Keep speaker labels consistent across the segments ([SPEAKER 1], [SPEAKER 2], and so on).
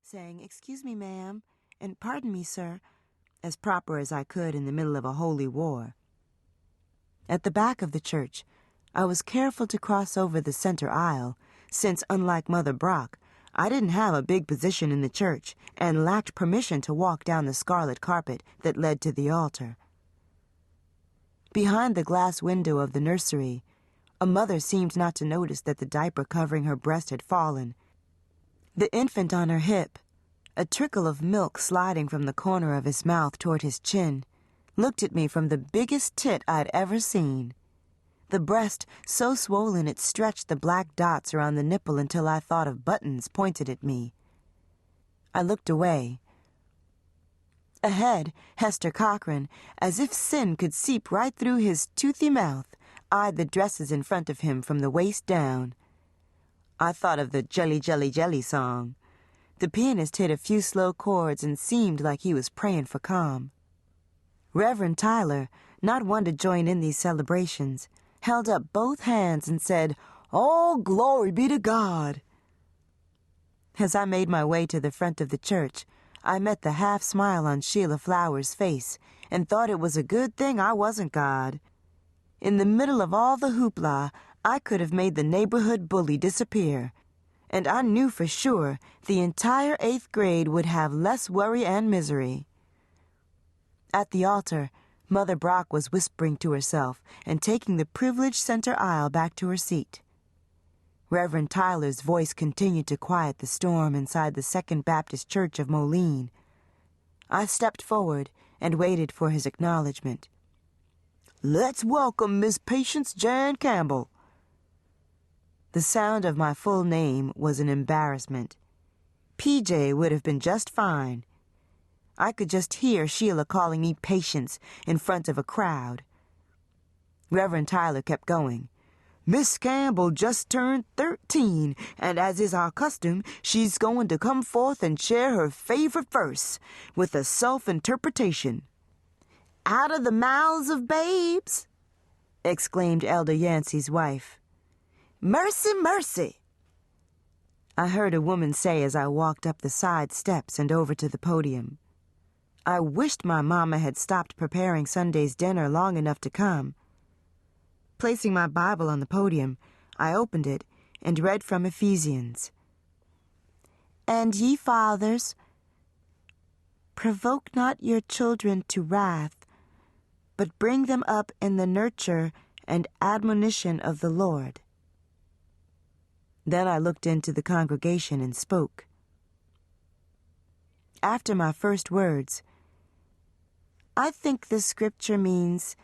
[SPEAKER 1] saying, "Excuse me, ma'am," and "Pardon me, sir," as proper as I could in the middle of a holy war. At the back of the church, I was careful to cross over the center aisle, since, unlike Mother Brock, I didn't have a big position in the church and lacked permission to walk down the scarlet carpet that led to the altar. Behind the glass window of the nursery, a mother seemed not to notice that the diaper covering her breast had fallen. The infant on her hip, a trickle of milk sliding from the corner of his mouth toward his chin, looked at me from the biggest tit I'd ever seen. The breast so swollen it stretched the black dots around the nipple until I thought of buttons pointed at me. I looked away. Ahead, Hester Cochran, as if sin could seep right through his toothy mouth, eyed the dresses in front of him from the waist down. I thought of the Jelly, Jelly, Jelly song. The pianist hit a few slow chords and seemed like he was praying for calm. Reverend Tyler, not one to join in these celebrations, held up both hands and said, "All glory be to God." As I made my way to the front of the church, I met the half-smile on Sheila Flower's face and thought it was a good thing I wasn't God. In the middle of all the hoopla, I could have made the neighborhood bully disappear, and I knew for sure the entire 8th grade would have less worry and misery. At the altar, Mother Brock was whispering to herself and taking the privileged center aisle back to her seat. Reverend Tyler's voice continued to quiet the storm inside the Second Baptist Church of Moline. I stepped forward and waited for his acknowledgement. "Let's welcome Miss Patience Jan Campbell." The sound of my full name was an embarrassment. PJ would have been just fine. I could just hear Sheila calling me Patience in front of a crowd. Reverend Tyler kept going. "Miss Campbell just turned 13, and as is our custom, she's going to come forth and share her favorite verse with a self-interpretation." "Out of the mouths of babes," exclaimed Elder Yancey's wife. "Mercy, mercy," I heard a woman say as I walked up the side steps and over to the podium. I wished my mama had stopped preparing Sunday's dinner long enough to come. Placing my Bible on the podium, I opened it and read from Ephesians. "And ye fathers, provoke not your children to wrath, but bring them up in the nurture and admonition of the Lord." Then I looked into the congregation and spoke. After my first words, "I think this scripture means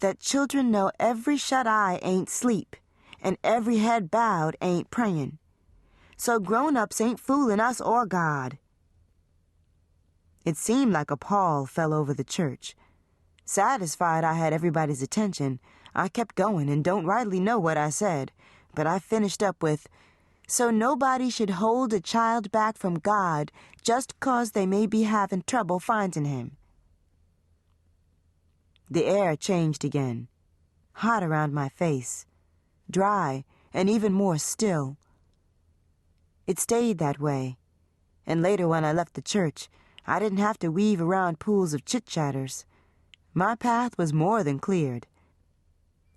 [SPEAKER 1] that children know every shut eye ain't sleep, and every head bowed ain't praying. So grown-ups ain't fooling us or God." It seemed like a pall fell over the church. Satisfied I had everybody's attention, I kept going and don't rightly know what I said, but I finished up with, "So nobody should hold a child back from God just 'cause they may be having trouble finding him." The air changed again, hot around my face, dry and even more still. It stayed that way, and later when I left the church, I didn't have to weave around pools of chit-chatters. My path was more than cleared.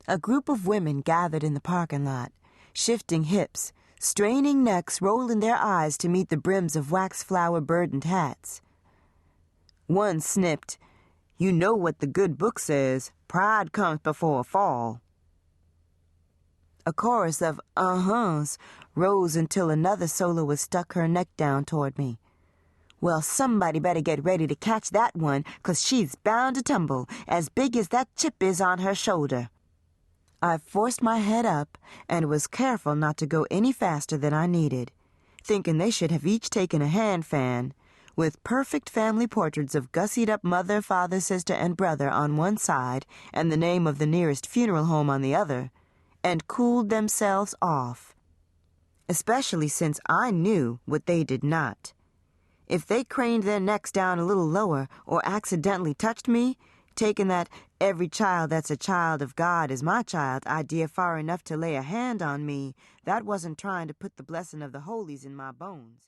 [SPEAKER 1] A group of women gathered in the parking lot, shifting hips, straining necks, rolling their eyes to meet the brims of wax-flower-burdened hats. One snipped, "You know what the good book says, pride comes before a fall." A chorus of uh-huhs rose until another soloist stuck her neck down toward me. "Well, somebody better get ready to catch that one, 'cause she's bound to tumble, as big as that chip is on her shoulder." I forced my head up and was careful not to go any faster than I needed, thinking they should have each taken a hand fan, with perfect family portraits of gussied-up mother, father, sister, and brother on one side and the name of the nearest funeral home on the other, and cooled themselves off, especially since I knew what they did not. If they craned their necks down a little lower or accidentally touched me, taking that every child that's a child of God is my child idea far enough to lay a hand on me, that wasn't trying to put the blessing of the holies in my bones.